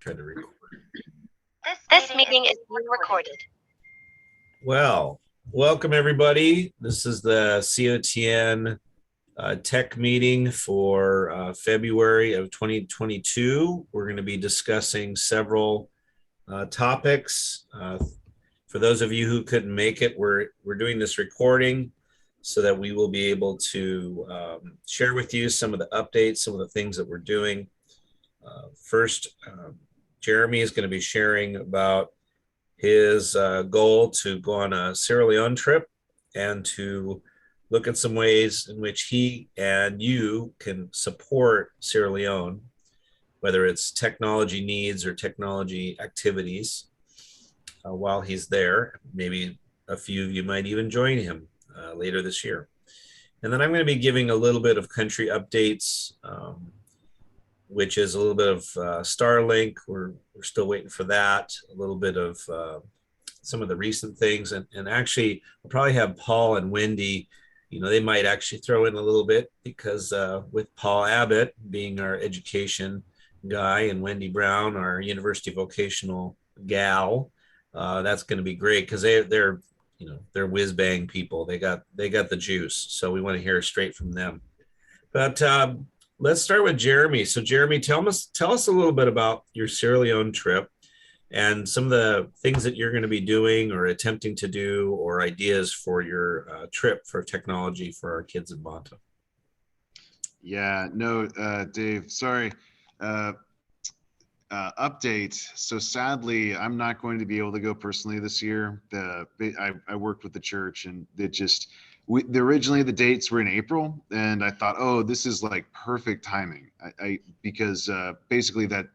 Try to record. This meeting is being recorded. Well, welcome everybody. This is the COTN tech meeting for February of 2022. We're going to be discussing several topics. For those of you who couldn't make it, we're doing this recording so that we will be able to share with you some of the updates, some of the things that we're doing. First, Jeremy is going to be sharing about his goal to go on a Sierra Leone trip and to look at some ways in which he and you can support Sierra Leone, whether it's technology needs or technology activities while he's there. Maybe a few of you might even join him later this year. And then I'm going to be giving a little bit of country updates, which is a little bit of Starlink. We're still waiting for that. A little bit of some of the recent things, and actually, we'll probably have Paul and Wendy. They might actually throw in a little bit because with Paul Abbott being our education guy and Wendy Brown, our university vocational gal, that's going to be great because they're whiz bang people. They got the juice, so we want to hear straight from them. But let's start with Jeremy. So Jeremy, tell us a little bit about your Sierra Leone trip and some of the things that you're going to be doing or attempting to do, or ideas for your trip for technology for our kids in Banta. Yeah, no, Dave, sorry. Update. So sadly, I'm not going to be able to go personally this year. I worked with the church, and originally the dates were in April, and I thought, oh, this is like perfect timing. Because basically that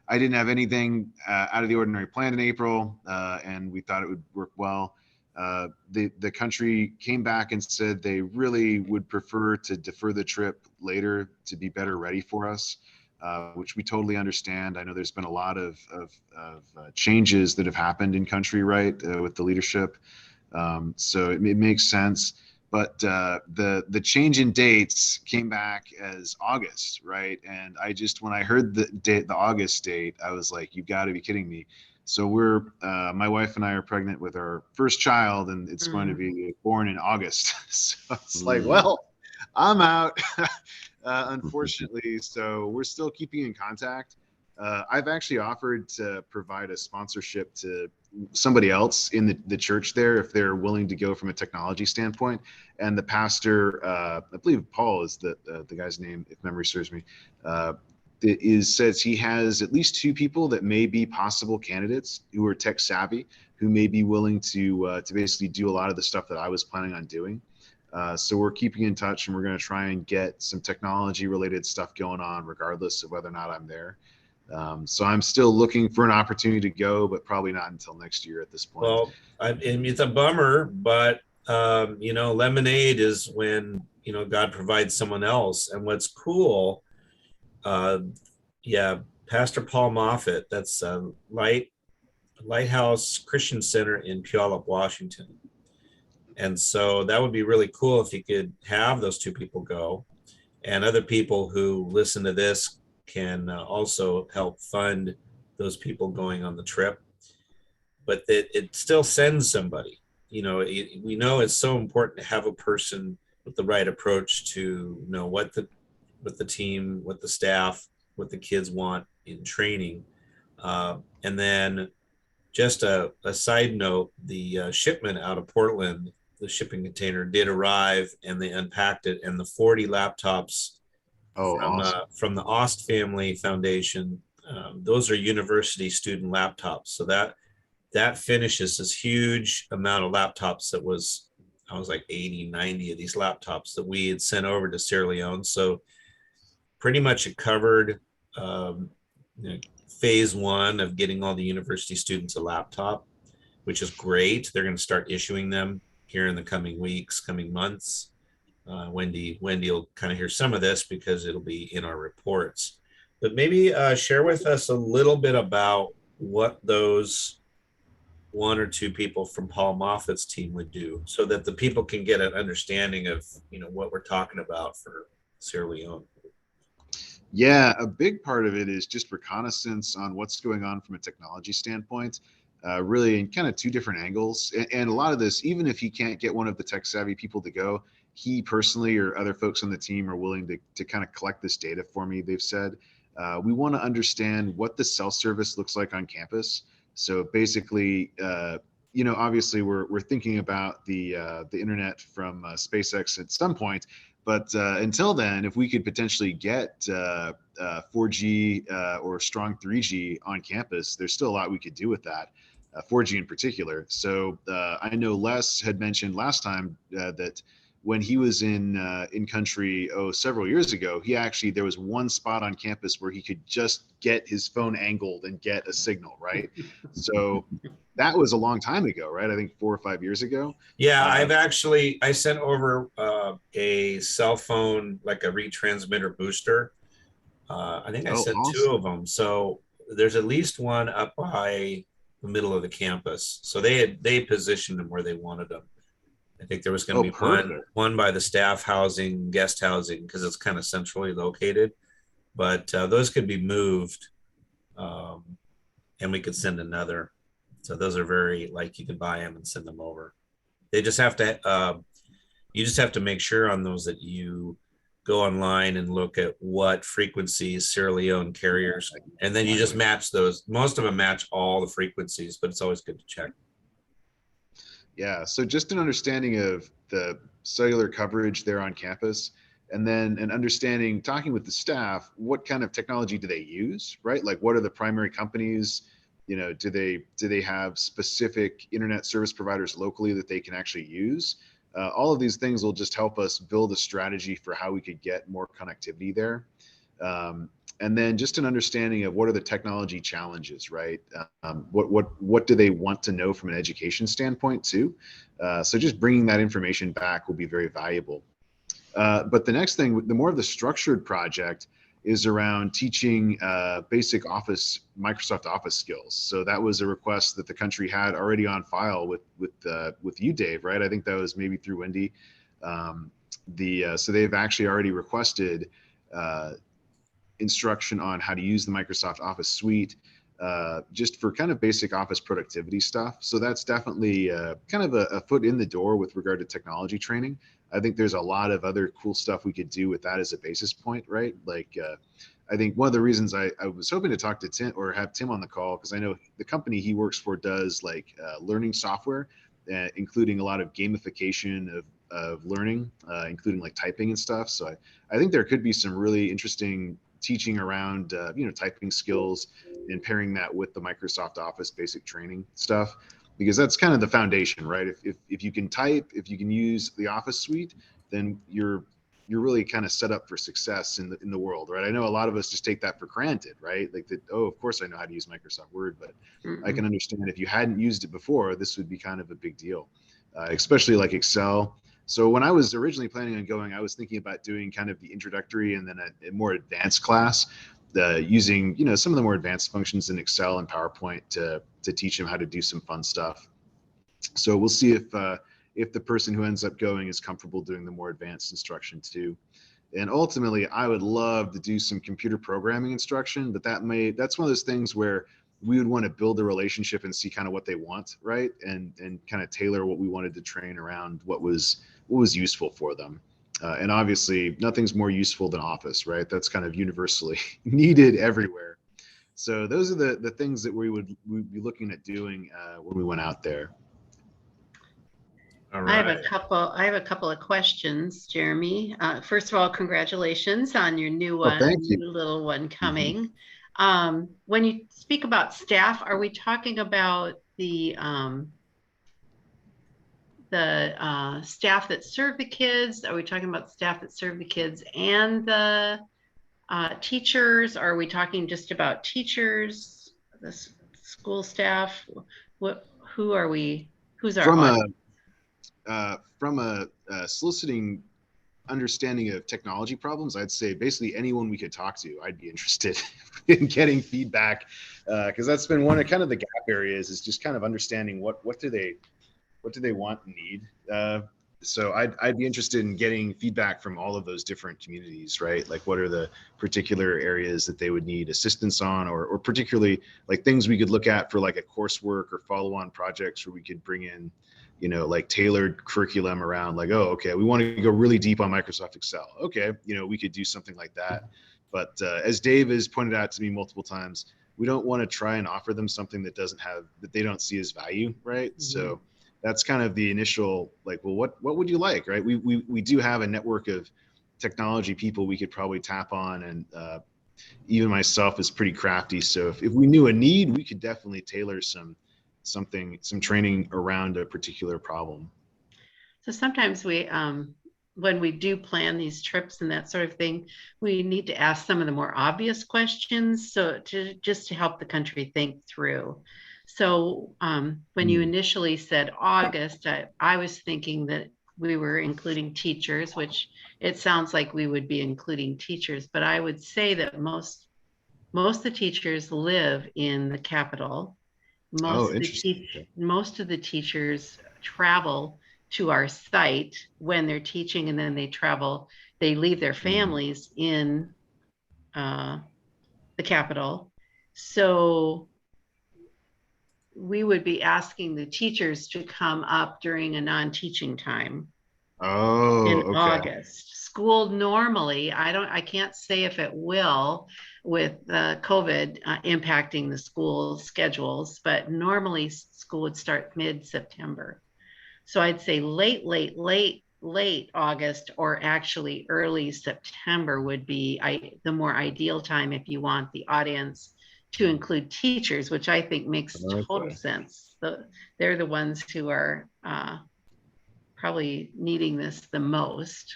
I didn't have anything out of the ordinary planned in April, and we thought it would work well. The country came back and said they really would prefer to defer the trip later to be better ready for us, which we totally understand. I know there's been a lot of changes that have happened in country, right, with the leadership. So it makes sense. But the change in dates came back as August, right? And when I heard the August date, I was like, "You got to be kidding me!" So my wife and I are pregnant with our first child, and it's going to be born in August. So it's like, well, I'm out, unfortunately. So we're still keeping in contact. I've actually offered to provide a sponsorship to somebody else in the church there if they're willing to go from a technology standpoint. And the pastor, I believe Paul is the guy's name, if memory serves me, says he has at least two people that may be possible candidates who are tech savvy, who may be willing to basically do a lot of the stuff that I was planning on doing. So we're keeping in touch, and we're going to try and get some technology related stuff going on regardless of whether or not I'm there. So I'm still looking for an opportunity to go, but probably not until next year at this point. Well, it's a bummer, but lemonade is when God provides someone else. And what's cool, Pastor Paul Moffat, that's Lighthouse Christian Center in Puyallup, Washington. And so that would be really cool if you could have those two people go, and other people who listen to this can also help fund those people going on the trip. But it still sends somebody. We know it's so important to have a person with the right approach to know what the team, what the staff, what the kids want in training. And then just a side note, the shipment out of Portland, the shipping container did arrive, and they unpacked it, and the 40 laptops awesome. From the Ost Family Foundation, those are university student laptops. So that finishes this huge amount of laptops that was 80, 90 of these laptops that we had sent over to Sierra Leone. So pretty much it covered phase one of getting all the university students a laptop, which is great. They're going to start issuing them here in the coming weeks, coming months. Wendy will kind of hear some of this because it'll be in our reports. But maybe share with us a little bit about what those one or two people from Paul Moffat's team would do, so that the people can get an understanding of what we're talking about for Sierra Leone. Yeah, a big part of it is just reconnaissance on what's going on from a technology standpoint, really in kind of two different angles. And a lot of this, even if he can't get one of the tech savvy people to go, he personally or other folks on the team are willing to kind of collect this data for me. They've said, we want to understand what the cell service looks like on campus. So basically, obviously we're thinking about the internet from SpaceX at some point, but until then, if we could potentially get 4G or strong 3G on campus, there's still a lot we could do with that, 4G in particular. So I know Les had mentioned last time that when he was in country several years ago, there was one spot on campus where he could just get his phone angled and get a signal, right? So that was a long time ago, right? I think 4 or 5 years ago. Yeah, I sent over a cell phone, like a retransmitter booster. I think I Oh, sent two of awesome. them. So there's at least one up by the middle of the campus. So they positioned them where they wanted them. I think there was going Oh, to be one perfect. one by the staff housing, guest housing, because it's kind of centrally located. But those could be moved, um, and we could send another. So those are very like you can buy them and send them over. They just have to you just have to make sure on those that you go online and look at what frequencies Sierra Leone carriers, and then you just match those. Most of them match all the frequencies, but it's always good to check. Yeah. So just an understanding of the cellular coverage there on campus, and then an understanding, talking with the staff, what kind of technology do they use, right? Like, what are the primary companies? Do they have specific internet service providers locally that they can actually use? All of these things will just help us build a strategy for how we could get more connectivity there. Um, and then just an understanding of what are the technology challenges, right? What do they want to know from an education standpoint too? So just bringing that information back will be very valuable. But the next thing, the more of the structured project is around teaching basic Microsoft Office skills. So that was a request that the country had already on file with you, Dave, right? I think that was maybe through Wendy. So they've actually already requested uh, instruction on how to use the Microsoft Office suite, just for kind of basic office productivity stuff. So that's definitely kind of a foot in the door with regard to technology training. I think there's a lot of other cool stuff we could do with that as a basis point, right? Like, I think one of the reasons I was hoping to talk to Tim or have Tim on the call, because I know the company he works for does like learning software, including a lot of gamification of learning, including like typing and stuff. So I think there could be some really interesting teaching around typing skills and pairing that with the Microsoft Office basic training stuff, because that's kind of the foundation, right? If you can type, if you can use the Office suite, then you're really kind of set up for success in the world, right? I know a lot of us just take that for granted, right? Like that, oh, of course I know how to use Microsoft Word, but I can understand if you hadn't used it before, this would be kind of a big deal, especially like Excel. So when I was originally planning on going, I was thinking about doing kind of the introductory and then a more advanced class, using some of the more advanced functions in Excel and PowerPoint to teach them how to do some fun stuff. So we'll see if the person who ends up going is comfortable doing the more advanced instruction too. And ultimately, I would love to do some computer programming instruction, but that's one of those things where we would want to build a relationship and see kind of what they want, right? And kind of tailor what we wanted to train around what was useful for them. And obviously, nothing's more useful than Office, right? That's kind of universally needed everywhere. So those are the things that we'd be looking at doing when we went out there. All I have right. I have a couple of questions, Jeremy. First of all, congratulations on your new Oh, one, thank you. new little one coming. When you speak about staff, are we talking about the staff that serve the kids? Are we talking about staff that serve the kids and the teachers? Are we talking just about teachers, the school staff? Who are we? Who's our From a audience? from a soliciting understanding of technology problems, I'd say basically anyone we could talk to, I'd be interested in getting feedback, because that's been one of kind of the gap areas, is just kind of understanding what do they want and need. So I'd be interested in getting feedback from all of those different communities, right? Like what are the particular areas that they would need assistance on, or particularly like things we could look at for like a coursework or follow-on projects where we could bring in, you know, like tailored curriculum around like, oh, okay, we want to go really deep on Microsoft Excel. Okay, you know, we could do something like that. But as Dave has pointed out to me multiple times, we don't want to try and offer them something that they don't see as value, right? Mhm. So that's kind of the initial like, well, what would you like, right? We do have a network of technology people we could probably tap on, and even myself is pretty crafty. So if we knew a need, we could definitely tailor some training around a particular problem. So sometimes when we do plan these trips and that sort of thing, we need to ask some of the more obvious questions. So just to help the country think through. So when you initially said August, I was thinking that we were including teachers, which it sounds like we would be including teachers, but I would say that most of the teachers live in the capital. Oh, interesting. Most of the teachers travel to our site when they're teaching, and then they leave their families in the capital. So we would be asking the teachers to come up during a non-teaching time Oh, in okay. August. School normally, I can't say if it will with COVID impacting the school schedules, but normally school would start mid-September. So I'd say late August, or actually early September would be the more ideal time if you want the audience to include teachers, which I think makes total sense. They're the ones who are probably needing this the most,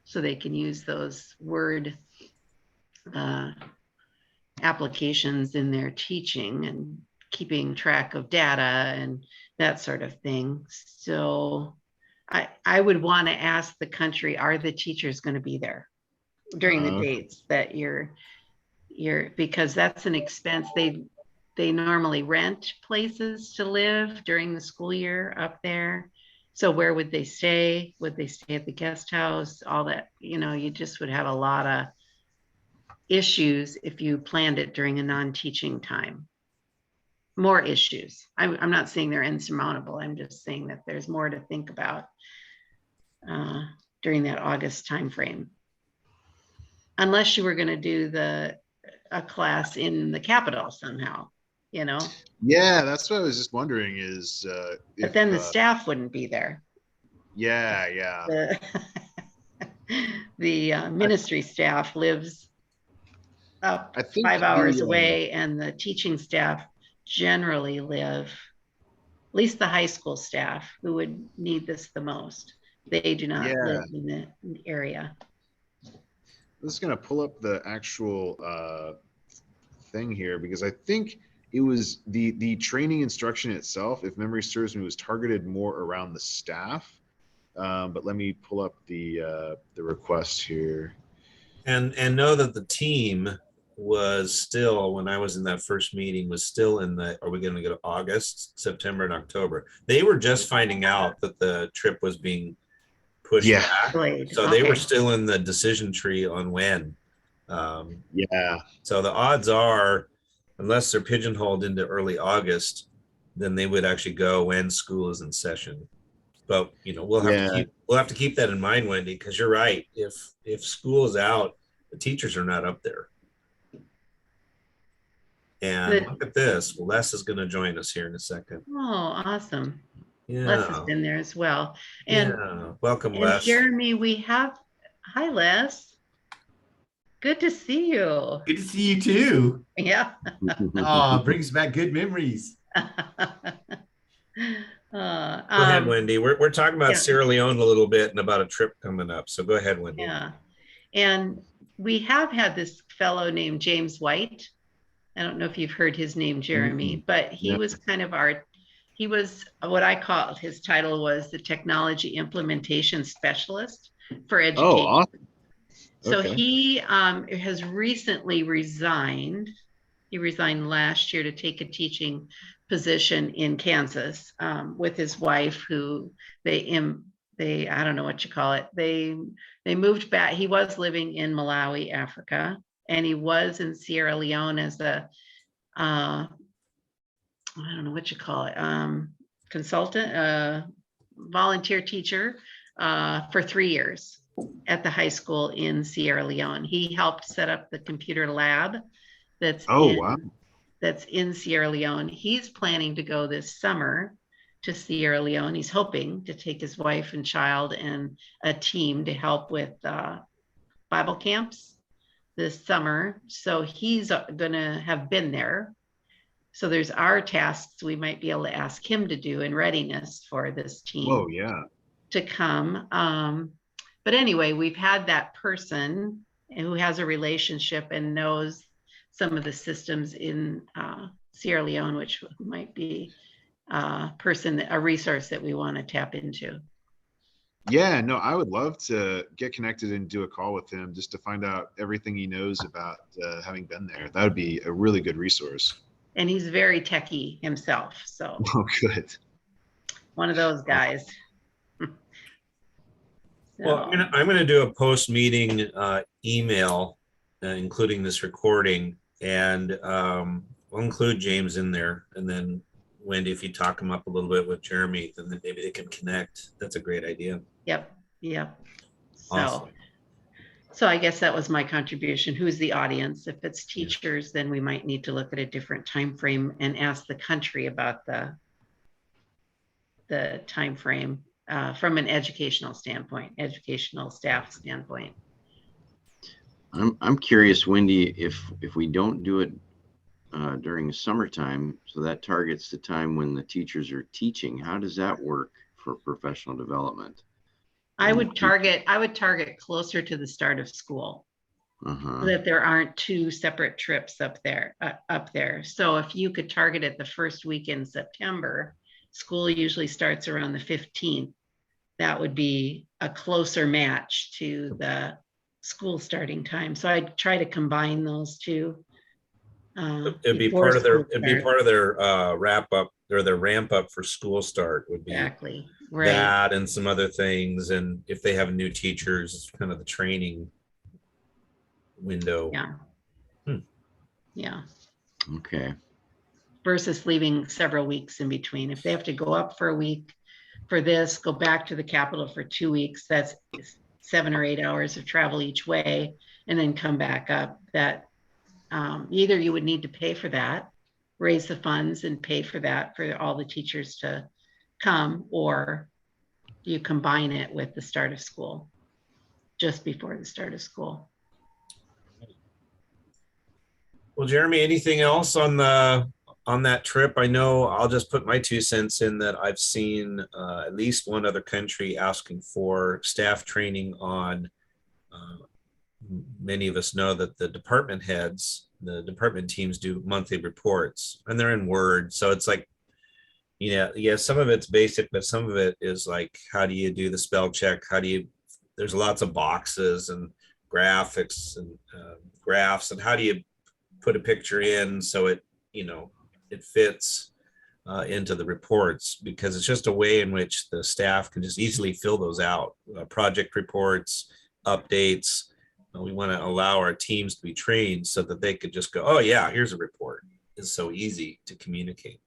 so they can use those Word applications in their teaching and keeping track of data and that sort of thing. So I would want to ask the country, are the teachers going to be there during the dates that you're because that's an expense. They normally rent places to live during the school year up there. So where would they stay? Would they stay at the guest house? All that, you just would have a lot of issues if you planned it during a non-teaching time. More issues. I'm not saying they're insurmountable. I'm just saying that there's more to think about during that August timeframe. Unless you were going to do a class in the capital somehow, Yeah, that's what I was just wondering is but then the staff wouldn't be there. Yeah. The ministry staff lives up I think 5 hours away, and the teaching staff generally live, at least the high school staff who would need this the most. They do not live in the area. I'm just going to pull up the actual thing here, because I think it was the training instruction itself, if memory serves me, was targeted more around the staff. But let me pull up the request here. And know that the team was still, when I was in that first meeting, was still in are we going to go to August, September, and October? They were just finding out that the trip was being pushed back. So they were still in the decision tree on when. So the odds are, unless they're pigeonholed into early August, then they would actually go when school is in session. But we'll have to keep that in mind, Wendy, because you're right. If school is out, the teachers are not up there. And look at this. Well, Les is going to join us here in a second. Oh, awesome. Yeah. Les has been there as well. And welcome, Les. Jeremy, hi, Les. Good to see you. Good to see you too. Yeah. Oh, brings back good memories. Go ahead, Wendy. We're talking about Sierra Leone a little bit and about a trip coming up. So go ahead, Wendy. Yeah. And we have had this fellow named James White. I don't know if you've heard his name, Jeremy, but he was kind of he was what I call, his title was the Technology Implementation Specialist for Education. Oh, awesome. So he has recently resigned. He resigned last year to take a teaching position in Kansas with his wife, who they I don't know what you call it. They moved back. He was living in Malawi, Africa, and he was in Sierra Leone as a I don't know what you call it, consultant, volunteer teacher for 3 years at the high school in Sierra Leone. He helped set up the computer lab that's Oh, wow. in Sierra Leone. He's planning to go this summer to Sierra Leone. He's hoping to take his wife and child and a team to help with Bible camps this summer. So he's going to have been there. So there's our tasks we might be able to ask him to do in readiness for this team Whoa, yeah. to come. But anyway, we've had that person who has a relationship and knows some of the systems in Sierra Leone, which might be a resource that we want to tap into. Yeah, no, I would love to get connected and do a call with him just to find out everything he knows about having been there. That would be a really good resource. And he's very techie himself. So Oh, good. one of those guys. Well, I'm gonna do a post-meeting email, including this recording, and we'll include James in there. And then Wendy, if you talk him up a little bit with Jeremy, then maybe they can connect. That's a great idea. Yep. Awesome. So I guess that was my contribution. Who's the audience? If it's teachers, then we might need to look at a different time frame and ask the country about the time frame from an educational standpoint, educational staff standpoint. I'm curious, Wendy, if we don't do it during the summertime, so that targets the time when the teachers are teaching, how does that work for professional development? I would target closer to the start of school, so that there aren't 2 separate trips up there. So if you could target it the first week in September, school usually starts around the 15th. That would be a closer match to the school starting time. So I'd try to combine those two. It'd be part of their wrap up or their ramp up for school start would be exactly right. That and some other things. And if they have new teachers, it's kind of the training window. Yeah. Yeah. Okay. Versus leaving several weeks in between. If they have to go up for a week for this, go back to the capital for 2 weeks, that's 7 or 8 hours of travel each way, and then come back up. That either you would need to pay for that, raise the funds and pay for that for all the teachers to come, or you combine it with the start of school, just before the start of school. Well, Jeremy, anything else on that trip? I know I'll just put my 2 cents in that I've seen at least one other country asking for staff training on. Many of us know that the department heads, the department teams do monthly reports, and they're in Word. So it's like, yeah, some of it's basic, but some of it is like, how do you do the spell check? There's lots of boxes and graphics and graphs, and how do you put a picture in so it fits into the reports, because it's just a way in which the staff can just easily fill those out. Project reports, updates. We want to allow our teams to be trained so that they could just go, oh yeah, here's a report. It's so easy to communicate.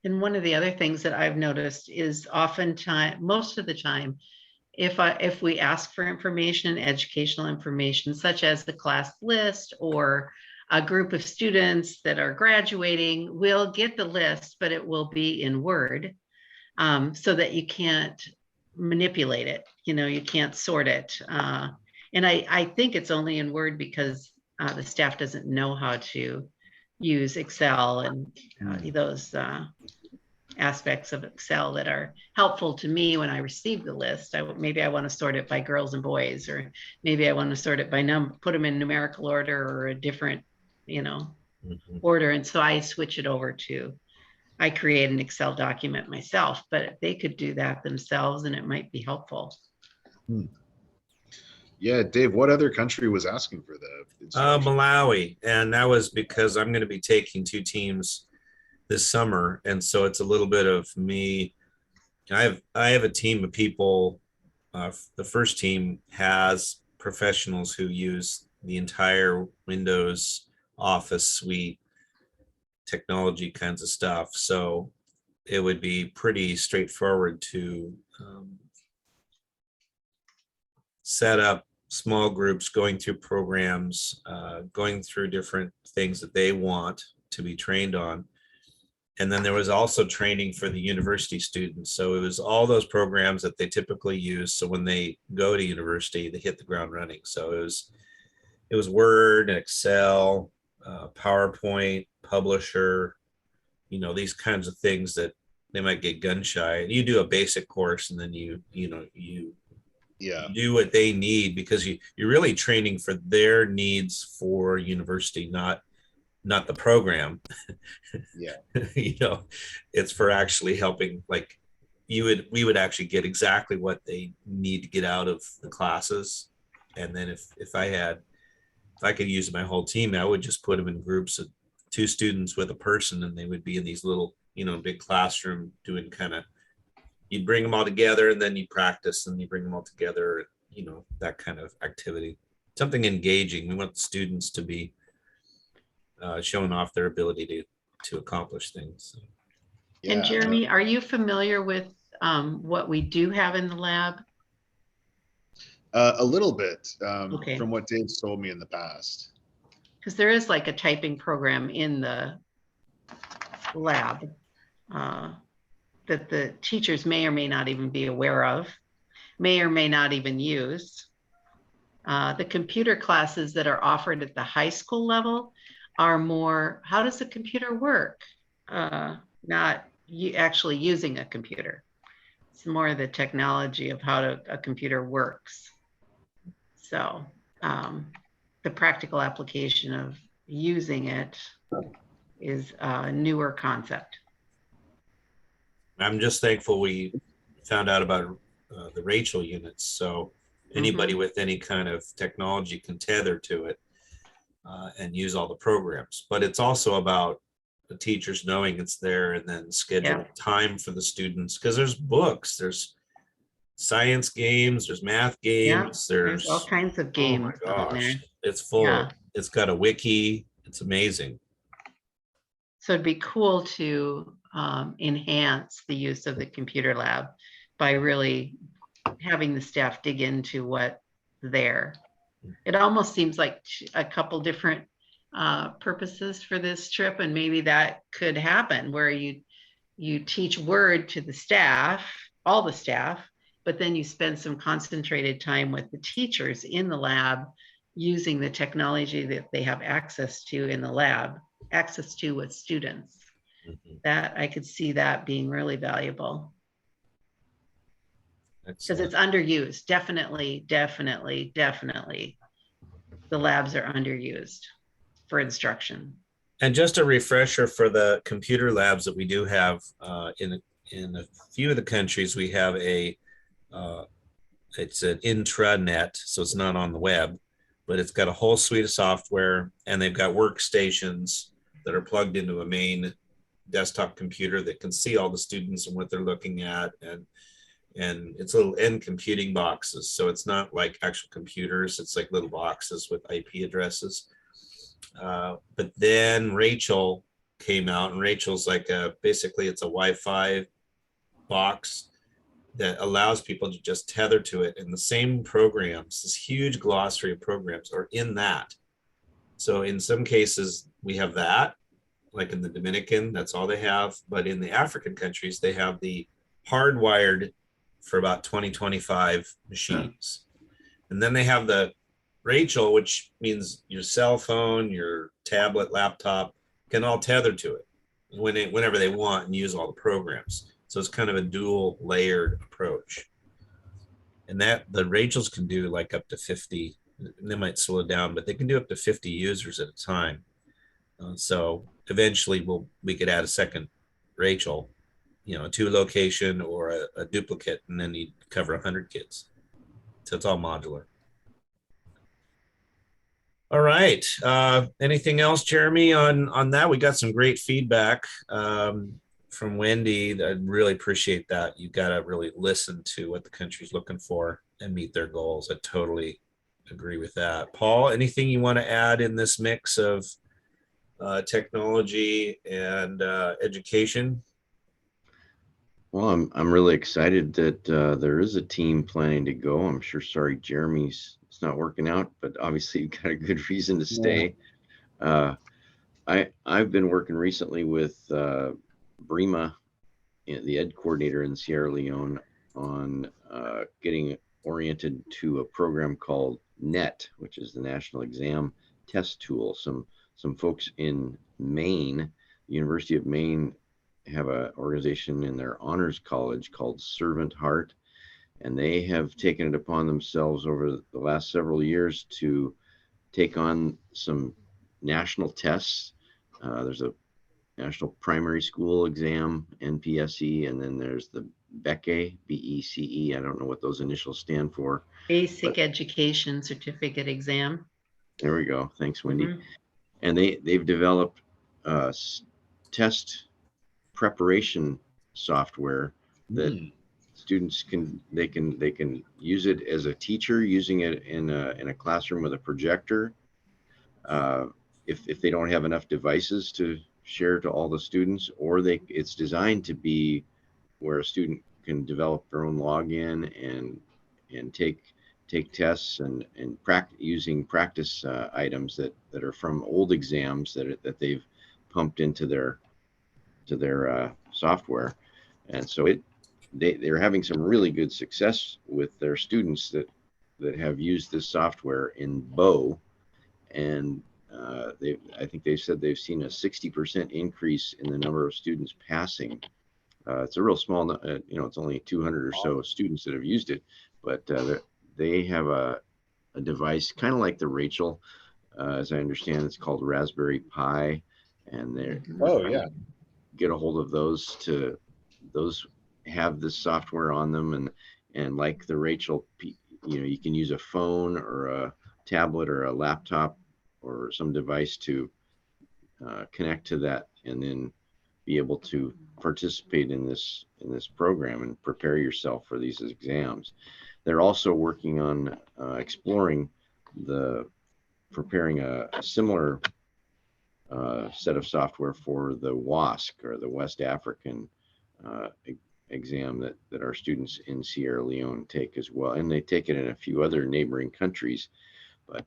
And one of the other things that I've noticed is most of the time, if we ask for information, educational information, such as the class list or a group of students that are graduating, we'll get the list, but it will be in Word, so that you can't manipulate it. You can't sort it. And I think it's only in Word because the staff doesn't know how to use Excel and those aspects of Excel that are helpful to me when I receive the list. Maybe I want to sort it by girls and boys, or maybe I want to sort it by put them in numerical order or a different, order. And so I switch it over I create an Excel document myself, but they could do that themselves and it might be helpful. Yeah, Dave, what other country was asking for the Malawi. And that was because I'm going to be taking 2 teams this summer. And so it's a little bit of me I have a team of people. The first team has professionals who use the entire Windows Office suite, technology kinds of stuff. So it would be pretty straightforward to set up small groups, going through programs, going through different things that they want to be trained on. And then there was also training for the university students. So it was all those programs that they typically use. So when they go to university, they hit the ground running. So it was Word, Excel, PowerPoint, Publisher, these kinds of things that they might get gun shy. And you do a basic course, and then you Yeah. do what they need, because you're really training for their needs for university, not the program. Yeah. It's for actually helping, like we would actually get exactly what they need to get out of the classes. And then if I could use my whole team, I would just put them in groups of 2 students with a person, and they would be in these little, big classroom doing you'd bring them all together, and then you practice, and you bring them all together, that kind of activity. Something engaging. We want the students to be showing off their ability to accomplish things. And Yeah. Jeremy, are you familiar with what we do have in the lab? A little bit Okay. from what Dave's told me in the past. Because there is like a typing program in the lab that the teachers may or may not even be aware of, may or may not even use. The computer classes that are offered at the high school level are more, how does the computer work? Not you actually using a computer. It's more the technology of how a computer works. So the practical application of using it is a newer concept. I'm just thankful we found out about the Rachel units. So anybody with any kind of technology can tether to it and use all the programs. But it's also about the teachers knowing it's there, and then scheduling time for the students, because there's books, there's science games, there's math games, There's all kinds of games oh my on there. gosh, it's full. Yeah. It's got a wiki. It's amazing. So it'd be cool to enhance the use of the computer lab by really having the staff dig into what's there. It almost seems like a couple different purposes for this trip, and maybe that could happen where you teach Word to the staff, all the staff, but then you spend some concentrated time with the teachers in the lab using the technology that they have access to in the lab, access to with students. That I could see that being really valuable. Because it's underused. Definitely. The labs are underused for instruction. And just a refresher for the computer labs that we do have in a few of the countries, we have it's an intranet, so it's not on the web, but it's got a whole suite of software, and they've got workstations that are plugged into a main desktop computer that can see all the students and what they're looking at, and it's little end computing boxes. So it's not like actual computers, it's like little boxes with IP addresses. But then Rachel came out, and Rachel's like basically it's a Wi-Fi box that allows people to just tether to it, and the same programs, this huge glossary of programs, are in that. So in some cases we have that, like in the Dominican, that's all they have. But in the African countries, they have the hardwired for about 20-25 machines. And then they have the Rachel, which means your cell phone, your tablet, laptop can all tether to it whenever they want and use all the programs. So it's kind of a dual layered approach. And that the Rachels can do like up to 50, they might slow it down, but they can do up to 50 users at a time. So eventually we could add a second Rachel, a 2 location or a duplicate, and then you cover 100 kids. So it's all modular. All right. Anything else, Jeremy, on that? We got some great feedback from Wendy. I really appreciate that. You got to really listen to what the country's looking for and meet their goals. I totally agree with that. Paul, anything you want to add in this mix of technology and education? Well, I'm really excited that there is a team planning to go. I'm sure. Sorry, Jeremy's it's not working out, but obviously you got a good reason to stay. Uh, I've been working recently with Brima, the ed coordinator in Sierra Leone, on getting oriented to a program called NET, which is the National Exam Test Tool. Some folks in Maine, University of Maine, have an organization in their honors college called Servant Heart, and they have taken it upon themselves over the last several years to take on some national tests. There's a National Primary School Exam, NPSE, and then there's the BECE, BECE. I don't know what those initials stand for. Basic Education Certificate Exam. There we go. Thanks, Wendy. Mhm. And they've developed test preparation software that students can use it as a teacher, using it in a classroom with a projector. If they don't have enough devices to share to all the students, or it's designed to be where a student can develop their own login and take tests and using practice items that are from old exams that they've pumped into their software. And so they're having some really good success with their students that have used this software in Bo, and I think they said they've seen a 60% increase in the number of students passing. It's a real small, it's only 200 or so students that have used it, but they have a device kind of like the Rachel, as I understand, it's called Raspberry Pi, and they're get a hold of those. Those have this software on them, and like the Rachel, you can use a phone or a tablet or a laptop or some device to connect to that, and then be able to participate in this program and prepare yourself for these exams. They're also working on exploring preparing a similar set of software for the WASC, or the West African exam that our students in Sierra Leone take as well. And they take it in a few other neighboring countries, but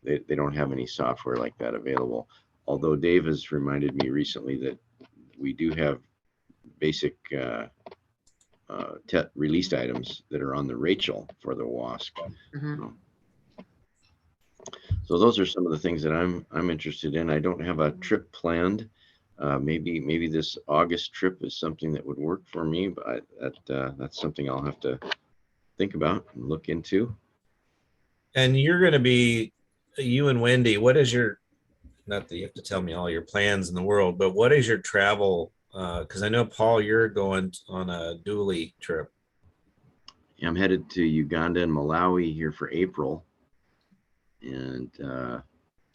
they don't have any software like that available. Although Dave has reminded me recently that we do have basic released items that are on the Rachel for the WASC. Mhm. So those are some of the things that I'm interested in. I don't have a trip planned. Maybe this August trip is something that would work for me, but that's something I'll have to think about and look into. And you're going to be, you and Wendy, what is your, not that you have to tell me all your plans in the world, but what is your travel? Because I know, Paul, you're going on a dually trip. I'm headed to Uganda and Malawi here for April. And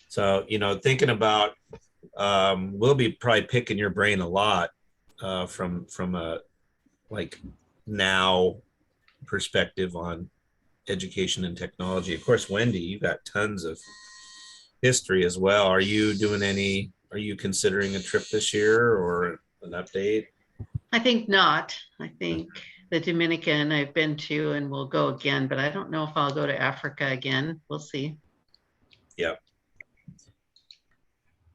so, thinking about, we'll be probably picking your brain a lot from a like now perspective on education and technology. Of course, Wendy, you've got tons of history as well. Are you considering a trip this year or an update? I think not. I think the Dominican I've been to and will go again, but I don't know if I'll go to Africa again. We'll see. Yeah.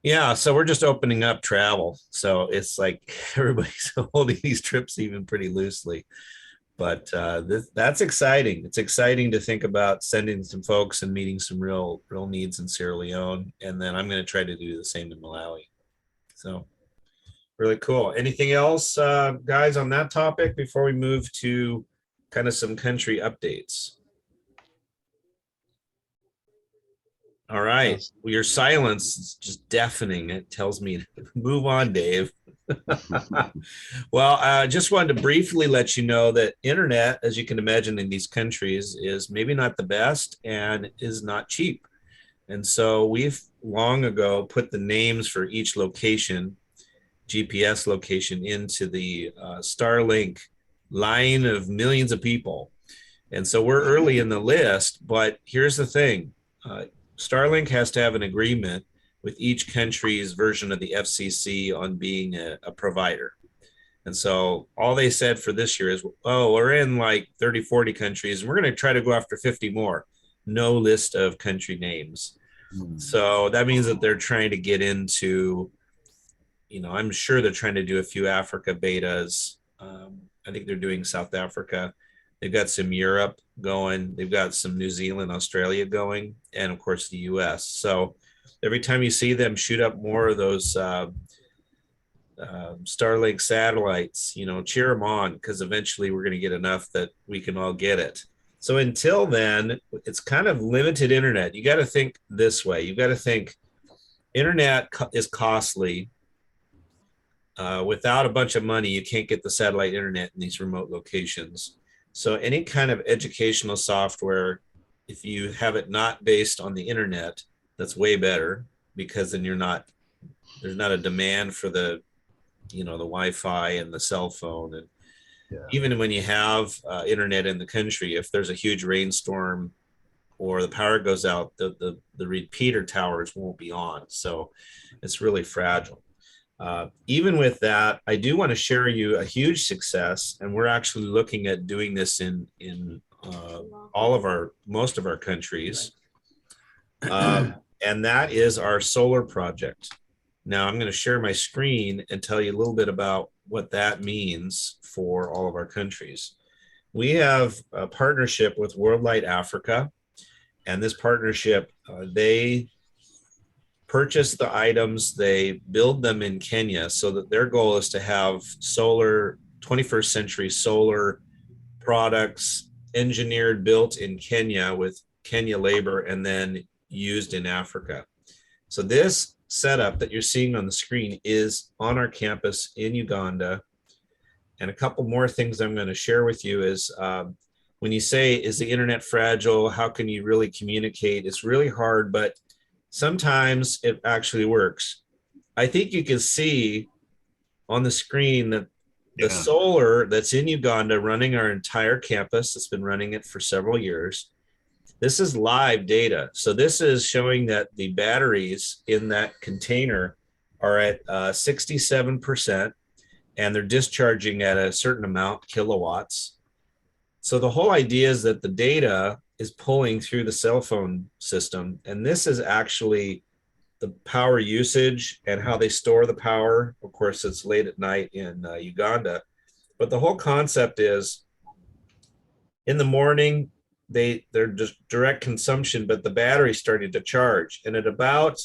Yeah, so we're just opening up travel. So it's like everybody's holding these trips even pretty loosely. But that's exciting. It's exciting to think about sending some folks and meeting some real needs in Sierra Leone. And then I'm going to try to do the same in Malawi. So really cool. Anything else, guys, on that topic before we move to kind of some country updates? All right. Well, your silence is just deafening. It tells me to move on, Dave. Well, I just wanted to briefly let you know that internet, as you can imagine, in these countries is maybe not the best and is not cheap. And so we've long ago put the names for each location GPS location into the Starlink line of millions of people. And so we're early in the list, but here's the thing. Starlink has to have an agreement with each country's version of the FCC on being a provider. And so all they said for this year is, oh, we're in like 30, 40 countries, and we're going to try to go after 50 more. No list of country names. So that means that they're trying to get into, I'm sure they're trying to do a few Africa betas. I think they're doing South Africa. They've got some Europe going. They've got some New Zealand, Australia going, and of course the US. So every time you see them shoot up more of those Starlink satellites, cheer them on, because eventually we're going to get enough that we can all get it. So until then, it's kind of limited internet. You got to think this way. You got to think internet is costly. Without a bunch of money, you can't get the satellite internet in these remote locations. So any kind of educational software, if you have it not based on the internet, that's way better, because then there's not a demand for the Wi-Fi and the cell phone. And even when you have internet in the country, if there's a huge rainstorm or the power goes out, the repeater towers won't be on. So it's really fragile. Even with that, I do want to share you a huge success, and we're actually looking at doing this in most of our countries, and that is our solar project. Now I'm going to share my screen and tell you a little bit about what that means for all of our countries. We have a partnership with World Light Africa, and this partnership, they purchase the items, they build them in Kenya, so that their goal is to have 21st century solar products engineered, built in Kenya with Kenya labor, and then used in Africa. So this setup that you're seeing on the screen is on our campus in Uganda. And a couple more things I'm going to share with you is when you say, is the internet fragile? How can you really communicate? It's really hard, but sometimes it actually works. I think you can see on the screen that the solar that's in Uganda running our entire campus, it's been running it for several years. This is live data. So this is showing that the batteries in that container are at 67%, and they're discharging at a certain amount, kilowatts. So the whole idea is that the data is pulling through the cell phone system. And this is actually the power usage and how they store the power. Of course, it's late at night in Uganda. But the whole concept is in the morning, they're just direct consumption, but the battery started to charge. And at about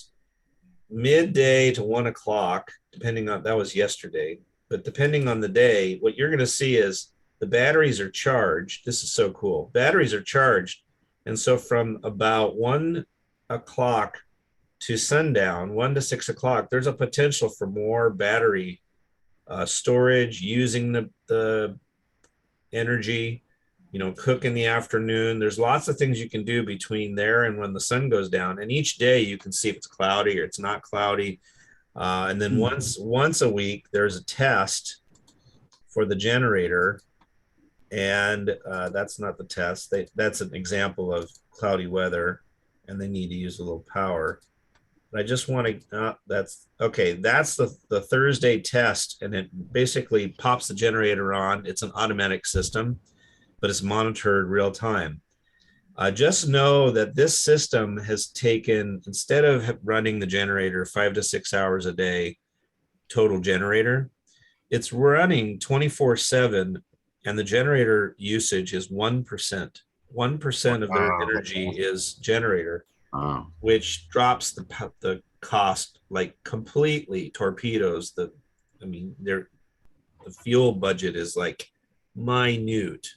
midday to 1 o'clock, depending on, that was yesterday, but depending on the day, what you're going to see is the batteries are charged. This is so cool. Batteries are charged. And so from about 1 o'clock to sundown, 1 to 6 o'clock, there's a potential for more battery storage, using the energy, cook in the afternoon. There's lots of things you can do between there and when the sun goes down. And each day you can see if it's cloudy or it's not cloudy. And then once a week, there's a test for the generator. And that's not the test. That's an example of cloudy weather, and they need to use a little power. But I just want to, that's the Thursday test, and it basically pops the generator on. It's an automatic system, but it's monitored real time. Just know that this system has taken, instead of running the generator 5 to 6 hours a day, total generator, it's running 24/7, and the generator usage is 1%. 1% of their energy is generator, which drops the cost like completely. Torpedoes. The fuel budget is like minute.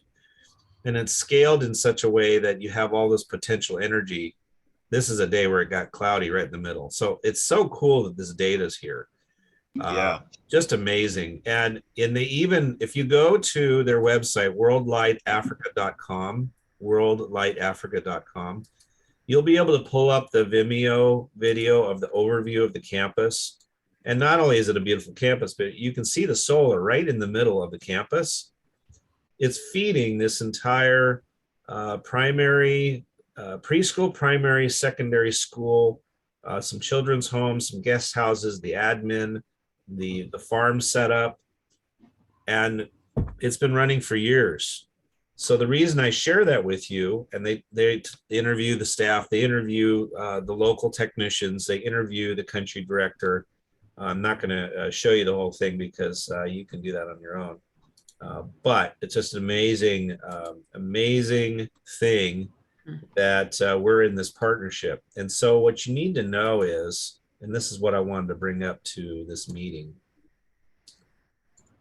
And it's scaled in such a way that you have all this potential energy. This is a day where it got cloudy right in the middle. So it's so cool that this data is here. Just amazing. And if you go to their website, worldlightafrica.com, worldlightafrica.com, you'll be able to pull up the Vimeo video of the overview of the campus. And not only is it a beautiful campus, but you can see the solar right in the middle of the campus. It's feeding this entire primary, preschool, primary, secondary school, some children's homes, some guest houses, the admin, the farm setup, and it's been running for years. So the reason I share that with you, and they interview the staff, they interview the local technicians, they interview the country director. I'm not going to show you the whole thing because you can do that on your own. But it's just an amazing, amazing thing that we're in this partnership. And so what you need to know is, and this is what I wanted to bring up to this meeting,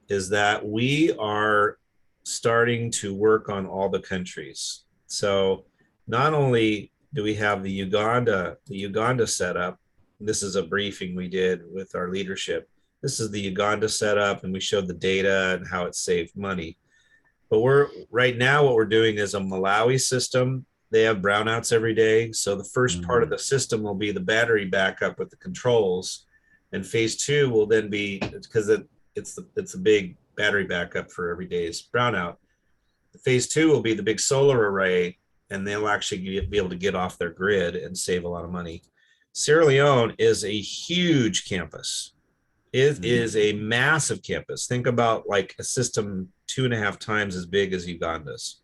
is that we are starting to work on all the countries. So not only do we have the Uganda setup, this is a briefing we did with our leadership. This is the Uganda setup, and we showed the data and how it saved money. But we're right now, what we're doing is a Malawi system. They have brownouts every day. So the first part of the system will be the battery backup with the controls. And phase 2 will then be, because it's a big battery backup for every day's brownout. Phase 2 will be the big solar array, and they'll actually be able to get off their grid and save a lot of money. Sierra Leone is a huge campus. It is a massive campus. Think about like a system 2.5 times as big as Uganda's.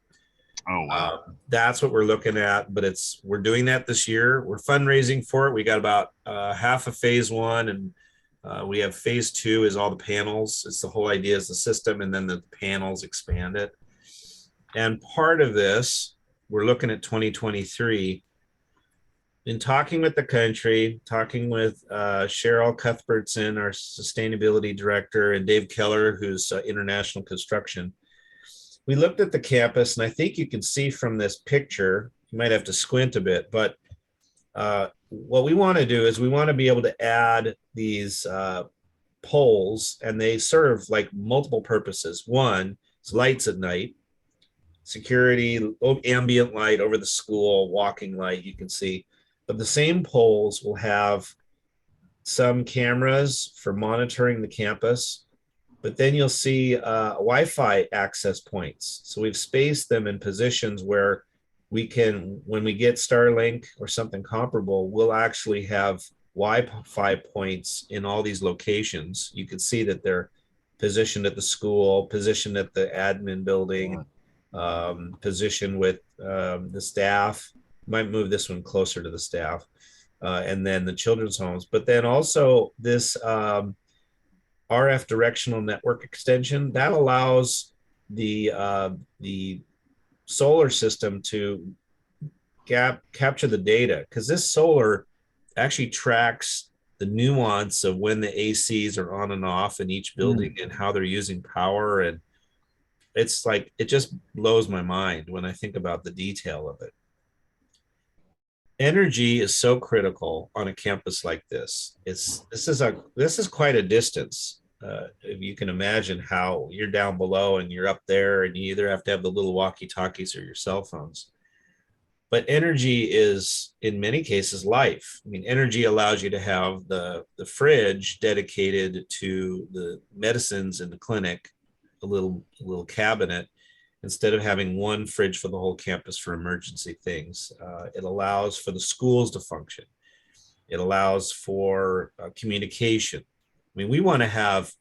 Oh, wow. That's what we're looking at, but we're doing that this year. We're fundraising for it. We got about half of phase 1, and we have phase 2 is all the panels. It's the whole idea is the system, and then the panels expand it. And part of this, we're looking at 2023. In talking with the country, talking with Cheryl Cuthbertson, our sustainability director, and Dave Keller, who's international construction, we looked at the campus, and I think you can see from this picture, you might have to squint a bit, but what we want to do is we want to be able to add these poles, and they serve like multiple purposes. One, it's lights at night, security, ambient light over the school, walking light, you can see. But the same poles will have some cameras for monitoring the campus, but then you'll see Wi-Fi access points. So we've spaced them in positions where we can, when we get Starlink or something comparable, we'll actually have Wi-Fi points in all these locations. You can see that they're positioned at the school, positioned at the admin building, positioned with the staff. Might move this one closer to the staff, and then the children's homes. But then also this RF directional network extension that allows the solar system to capture the data, because this solar actually tracks the nuance of when the ACs are on and off in each building and how they're using power. And it's like, it just blows my mind when I think about the detail of it. Energy is so critical on a campus like this. This is quite a distance. If you can imagine how you're down below and you're up there, and you either have to have the little walkie-talkies or your cell phones. But energy is, in many cases, life. I mean, energy allows you to have the fridge dedicated to the medicines in the clinic, a little cabinet, instead of having one fridge for the whole campus for emergency things. It allows for the schools to function. It allows for communication. I mean, we want to have,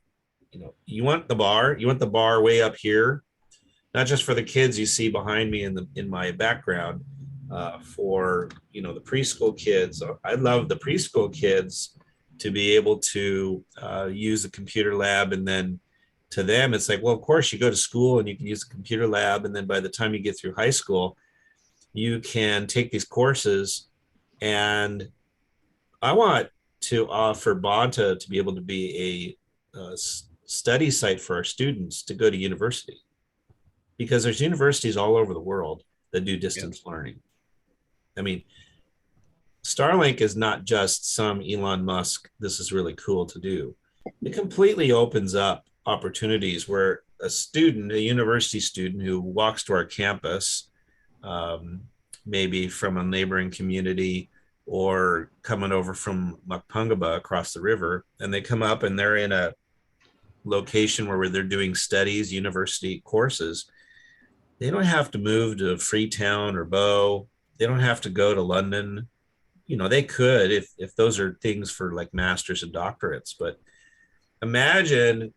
you want the bar way up here, not just for the kids you see behind me in my background, for, the preschool kids. I'd love the preschool kids to be able to use the computer lab, and then to them, it's like, well, of course you go to school and you can use the computer lab. And then by the time you get through high school, you can take these courses. And I want to offer Bonta to be able to be a study site for our students to go to university, because there's universities all over the world that do distance learning. I mean, Starlink is not just some Elon Musk, this is really cool to do. It completely opens up opportunities where a university student who walks to our campus, maybe from a neighboring community or coming over from Mapungaba across the river, and they come up and they're in a location where they're doing studies, university courses. They don't have to move to Freetown or Bow. They don't have to go to London. They could if those are things for like masters and doctorates, but imagine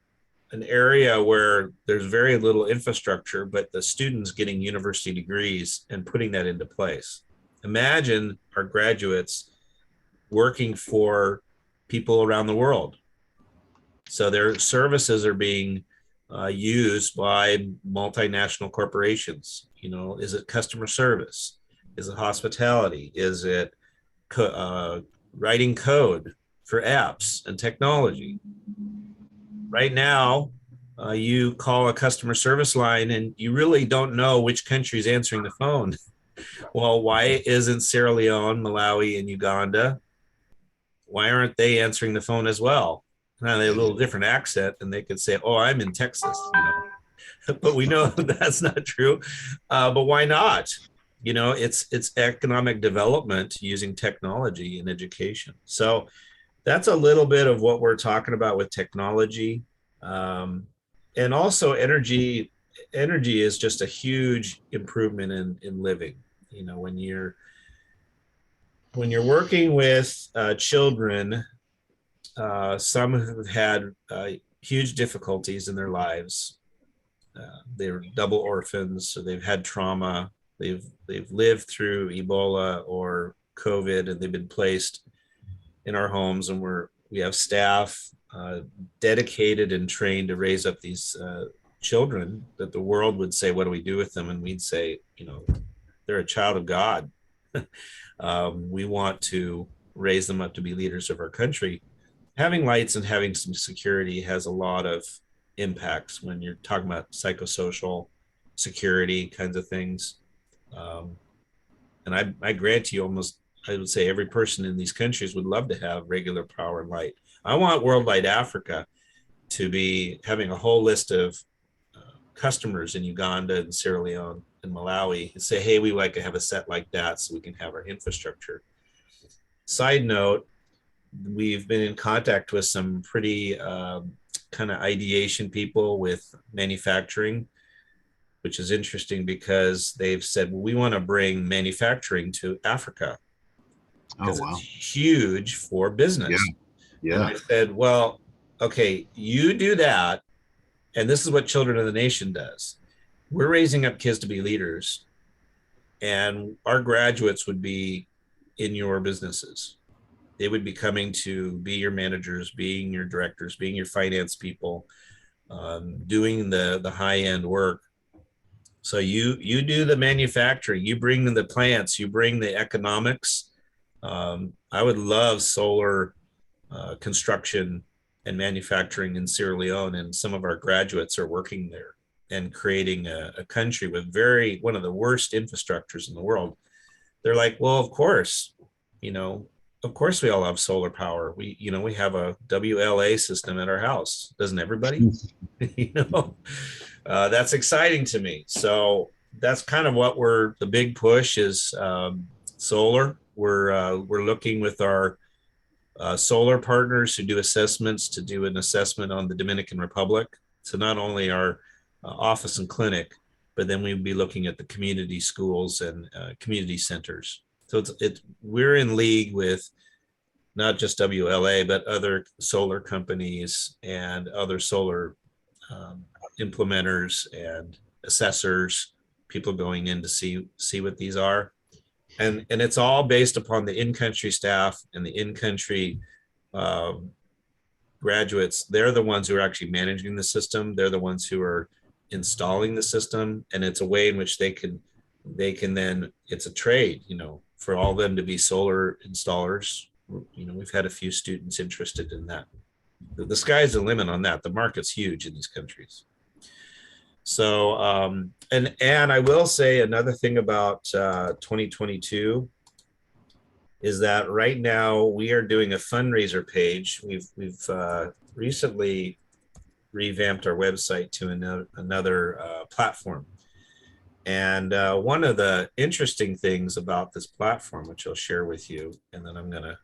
an area where there's very little infrastructure, but the students getting university degrees and putting that into place. Imagine our graduates working for people around the world. So their services are being used by multinational corporations. Is it customer service? Is it hospitality? Is it writing code for apps and technology? Right now, you call a customer service line and you really don't know which country is answering the phone. Well, why isn't Sierra Leone, Malawi, and Uganda? Why aren't they answering the phone as well? Now they have a little different accent, and they could say, "Oh, I'm in Texas," but we know that's not true. But why not? It's economic development using technology in education. So that's a little bit of what we're talking about with technology, and also energy. Energy is just a huge improvement in living. When you're working with children, some have had huge difficulties in their lives. They're double orphans, so they've had trauma. They've lived through Ebola or COVID, and they've been placed in our homes, and we have staff dedicated and trained to raise up these children that the world would say, "What do we do with them?" And we'd say, they're a child of God. We want to raise them up to be leaders of our country. Having lights and having some security has a lot of impacts when you're talking about psychosocial security kinds of things. And I grant you, I would say every person in these countries would love to have regular power and light. I want Worldlight Africa to be having a whole list of customers in Uganda and Sierra Leone and Malawi and say, hey, we like to have a set like that so we can have our infrastructure. Side note, we've been in contact with some pretty kind of ideation people with manufacturing, which is interesting because they've said, well, we want to bring manufacturing to Africa because wow. it's huge for business. Yeah. And I said, well, okay, you do that. And this is what Children of the Nation does. We're raising up kids to be leaders, and our graduates would be in your businesses. They would be coming to be your managers, being your directors, being your finance people, doing the high end work. So you do the manufacturing, you bring the plants, you bring the economics. I would love solar construction and manufacturing in Sierra Leone, and some of our graduates are working there and creating a country with one of the worst infrastructures in the world. They're like, well, of course, we all have solar power. We have a WLA system at our house. Doesn't everybody? That's exciting to me. So that's kind of what the big push is, solar. We're looking with our solar partners who do assessments to do an assessment on the Dominican Republic. So not only our office and clinic, but then we'd be looking at the community schools and community centers. So we're in league with not just WLA, but other solar companies and other solar implementers and assessors, people going in to see what these are. And it's all based upon the in-country staff and the in-country graduates. They're the ones who are actually managing the system. They're the ones who are installing the system. And it's a way in which they can then, it's a trade, for all of them to be solar installers. We've had a few students interested in that. The sky's the limit on that. The market's huge in these countries. So, and I will say another thing about 2022 is that right now we are doing a fundraiser page. We've recently revamped our website to another platform. And one of the interesting things about this platform, which I'll share with you, and then I'm going to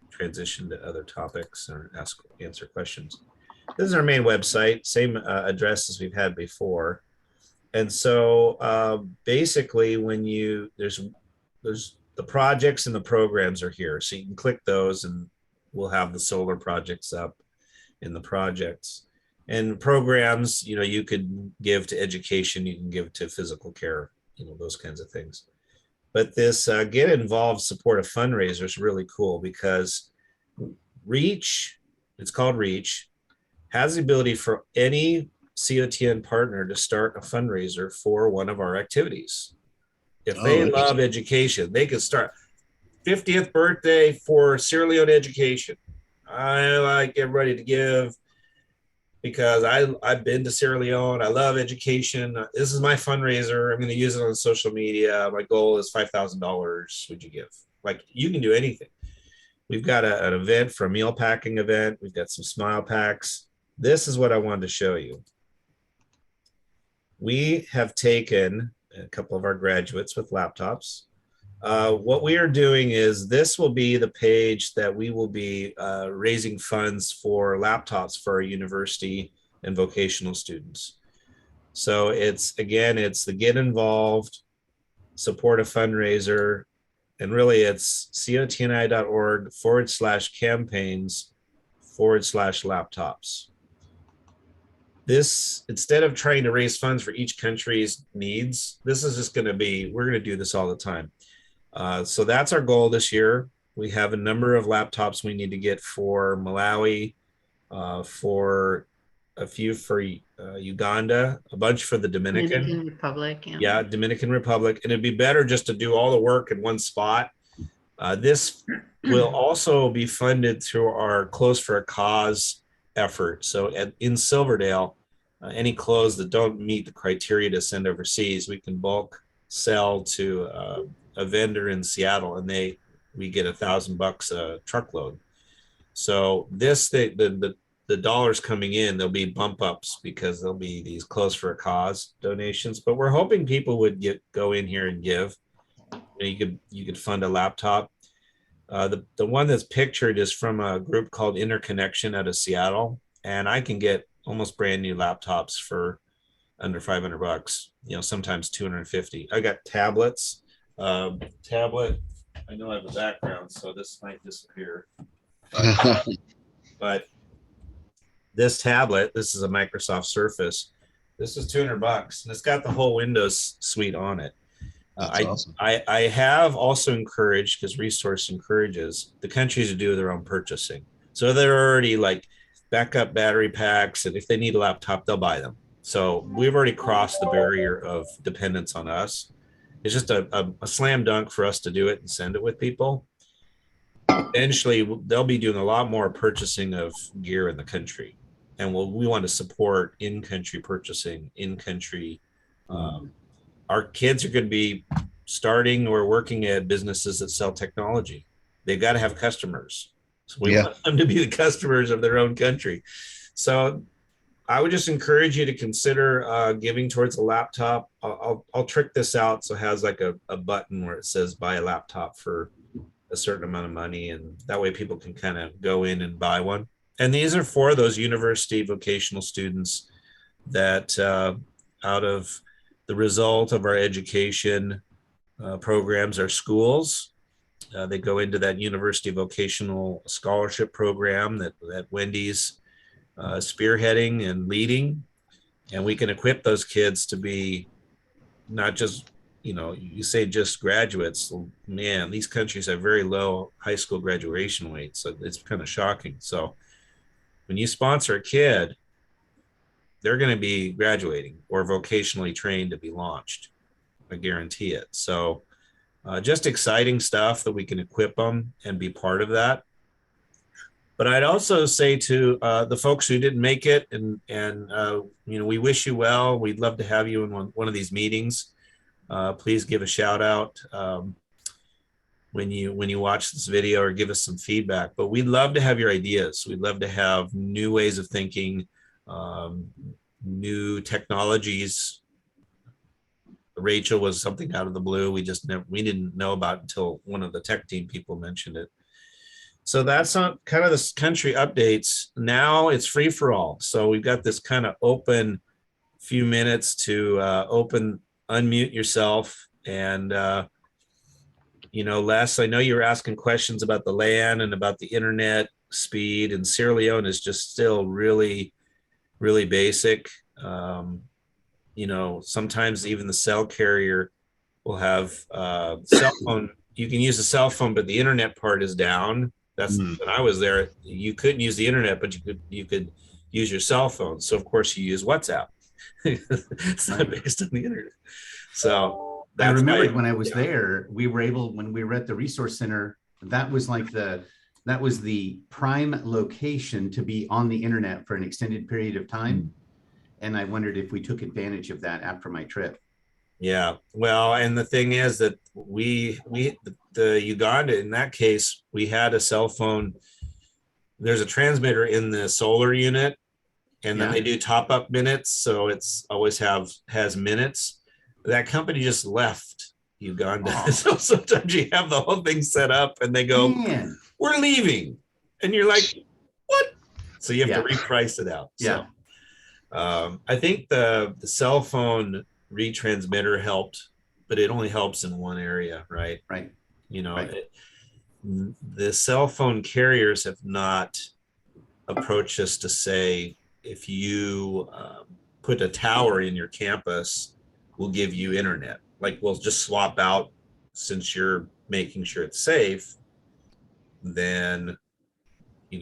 transition to other topics or answer questions. This is our main website, same address as we've had before. And so basically when there's the projects and the programs are here. So you can click those and we'll have the solar projects up in the projects. And programs, you could give to education, you can give to physical care, those kinds of things. But this get involved support a fundraiser is really cool because Reach, it's called Reach, has the ability for any COTN partner to start a fundraiser for one of our activities. If they love education, they could start 50th birthday for Sierra Leone education. I like everybody to give because I've been to Sierra Leone. I love education. This is my fundraiser. I'm going to use it on social media. My goal is $5,000. Would you give? Like, you can do anything. We've got an event for a meal packing event. We've got some smile packs. This is what I wanted to show you. We have taken a couple of our graduates with laptops. What we are doing is this will be the page that we will be raising funds for laptops for our university and vocational students. So it's the get involved, support a fundraiser, and really it's cotni.org/campaigns/laptops. This, instead of trying to raise funds for each country's needs, this is just going to be, we're going to do this all the time. So that's our goal this year. We have a number of laptops we need to get for Malawi, for a few for Uganda, a bunch for the Dominican Republic. Yeah, Dominican Republic. And it'd be better just to do all the work in one spot. This will also be funded through our Clothes for a Cause effort. So in Silverdale, any clothes that don't meet the criteria to send overseas, we can bulk sell to a vendor in Seattle, and we get $1,000 a truckload. So the dollars coming in, there'll be bump ups because there'll be these Clothes for a Cause donations. But we're hoping people would go in here and give. You could fund a laptop. The one that's pictured is from a group called Interconnection out of Seattle, and I can get almost brand new laptops for under $500. Sometimes 250. I got tablets. Tablet. I know I have a background, so this might disappear. But this tablet, this is a Microsoft Surface. This is $200, and it's got the whole Windows suite on it. Awesome. I have also encouraged, because Resource encourages the countries to do their own purchasing. So they're already like backup battery packs, and if they need a laptop, they'll buy them. So we've already crossed the barrier of dependence on us. It's just a slam dunk for us to do it and send it with people. Eventually, they'll be doing a lot more purchasing of gear in the country. And we want to support in-country purchasing, in-country. Our kids are going to be starting or working at businesses that sell technology. They've got to have customers. So we want them to be the customers of their own country. So I would just encourage you to consider giving towards a laptop. I'll trick this out so it has like a button where it says buy a laptop for a certain amount of money, and that way people can kind of go in and buy one. And these are for those university vocational students that out of the result of our education programs, our schools, they go into that university vocational scholarship program that Wendy's spearheading and leading, and we can equip those kids to be not just, you say just graduates. Man, these countries have very low high school graduation rates, so it's kind of shocking. So when you sponsor a kid, they're going to be graduating or vocationally trained to be launched. I guarantee it. So just exciting stuff that we can equip them and be part of that. But I'd also say to the folks who didn't make it, and we wish you well. We'd love to have you in one of these meetings. Please give a shout out when you watch this video, or give us some feedback. But we'd love to have your ideas. We'd love to have new ways of thinking, new technologies Rachel was something out of the blue. We didn't know about until one of the tech team people mentioned it. So that's not kind of this country updates. Now it's free for all. So we've got this kind of open few minutes to unmute yourself. And, Les, I know you were asking questions about the LAN and about the internet speed, and Sierra Leone is just still really, really basic. Sometimes even the cell carrier will have cell phone. You can use a cell phone, but the internet part is down. That's when I was there. You couldn't use the internet, but you could use your cell phone. So of course you use WhatsApp. It's not based on the internet. So I remembered when I was there, we were able, when we were at the resource center, that was the prime location to be on the internet for an extended period of time. And I wondered if we took advantage of that after my trip. Yeah, well, and the thing is that the Uganda, in that case, we had a cell phone. There's a transmitter in the solar unit, and then they do top up minutes. So it's always has minutes. That company just left Uganda. Oh. So sometimes you have the whole thing set up and they go, "Man, we're leaving." And you're like, "What?" So you have to reprice it out. So I think the cell phone retransmitter helped, but it only helps in one area, right? Right. The cell phone carriers have not approached us to say, if you put a tower in your campus, we'll give you internet. Like, we'll just swap out, since you're making sure it's safe. Then, I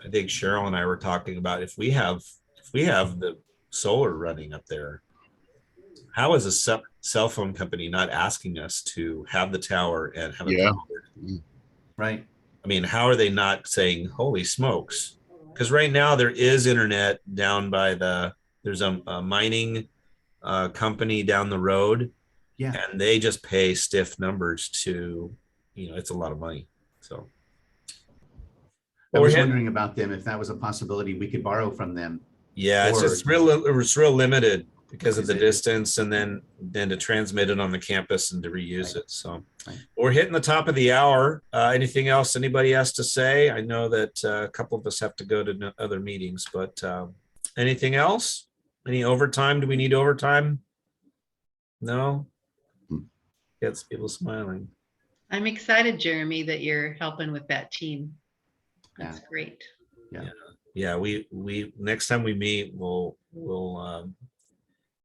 think Cheryl and I were talking about, if we have the solar running up there, how is a cell phone company not asking us to have the tower and have it covered? Right. I mean, how are they not saying, holy smokes? Because right now there is internet down by there's a mining company down the road. Yeah. And they just pay stiff numbers to, it's a lot of money. So I was wondering about them, if that was a possibility we could borrow from them. Yeah, it's real limited because of the distance, and then to transmit it on the campus and to reuse it. So we're hitting the top of the hour. Anything else anybody has to say? I know that a couple of us have to go to other meetings, but anything else? Any overtime? Do we need overtime? No? Gets people smiling. I'm excited, Jeremy, that you're helping with that team. That's great. Yeah. We next time we meet, we'll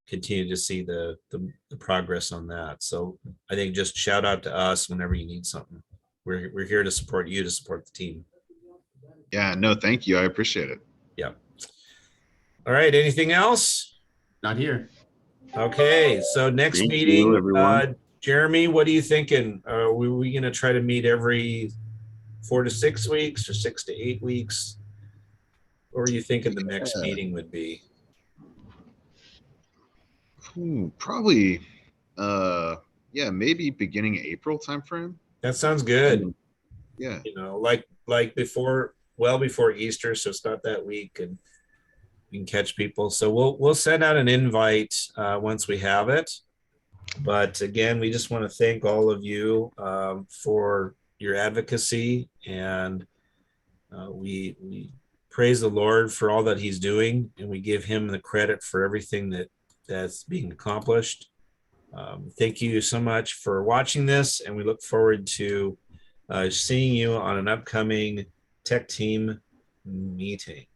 continue to see the progress on that. So I think just shout out to us whenever you need something. We're here to support you, to support the team. Yeah, no, thank you. I appreciate it. Yeah. All right. Anything else? Not here. Okay. So next meeting, Jeremy, what are you thinking? Are we going to try to meet every 4 to 6 weeks or 6 to 8 weeks? Or are you thinking the next meeting would be? Probably, maybe beginning April timeframe. That sounds good. Yeah. Like before Easter, so it's not that week, and we can catch people. So we'll send out an invite once we have it. But again, we just want to thank all of you for your advocacy, and we praise the Lord for all that he's doing, and we give him the credit for everything that's being accomplished. Thank you so much for watching this, and we look forward to seeing you on an upcoming tech team meeting.